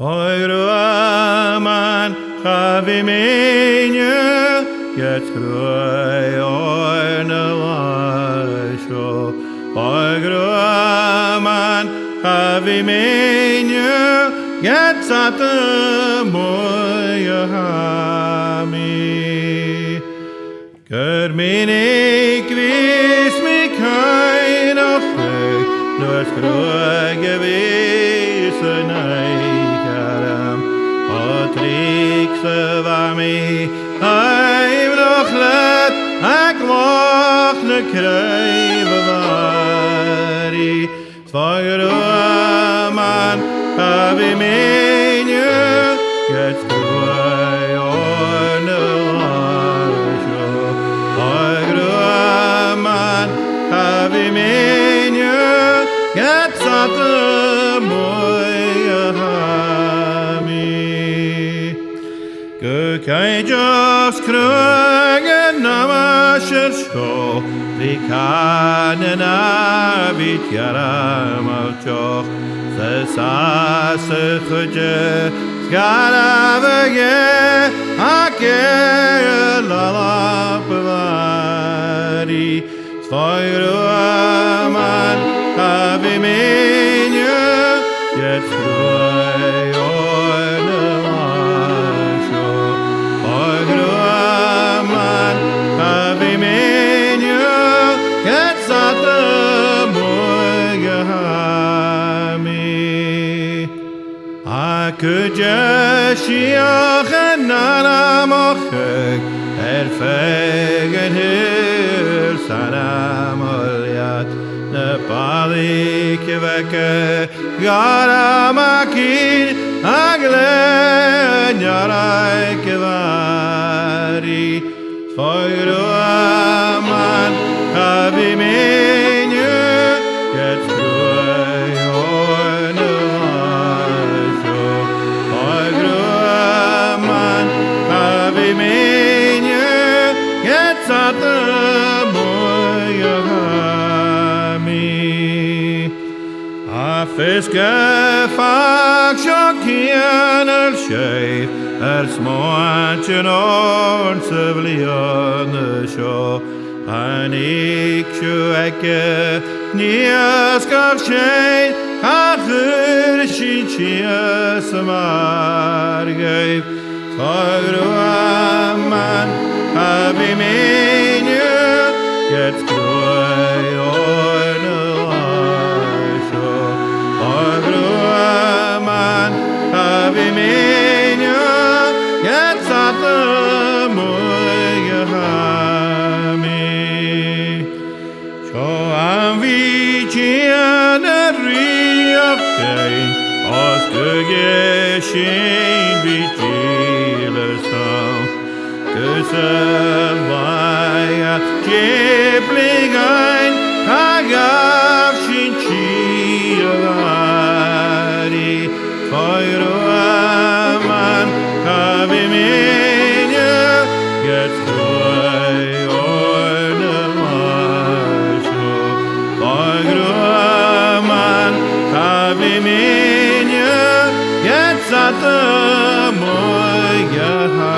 Oiruaman chavimenyu yetzrui ornelasho. Oiruaman chavimenyu yetzatamoyahami. Kerminik vis mi kein ochig, nueskrui gewissenai. Patrik sevami, I'm nog let, ik wacht ne krijbevari. Zwageruaman, havi menje, jetzt doei orne lasjo. Zwageruaman, havi menje, jetzt zatte mooie Kajos krugen namasher sho, vikanen avit yaram al choch, sesase chuje, skaravege, hake lalapavari, svoiruaman, havimenye, jetzt ruai orne. Kujashiach en nanamochek, fegen hir sanamoliat, ne palik veke, garamakin, agle nyarai kevari, svoiruaman, havimenye, jetzt Fiske shokien sheif smoatchen on sevlion sho anik shueke nias karshein achir shichias margeif Zwageruaman havimenye jetzt groi orne Zwageruaman havimenye yetzatamoyahami. Shoam vichian riafkein os gegeshin vichilesam Kusavaya kiplingain hagav shinchiavari Zwageruaman havimenye jetzt doei orne lasjo Zwageruaman havimenye jetzt zatamoyahami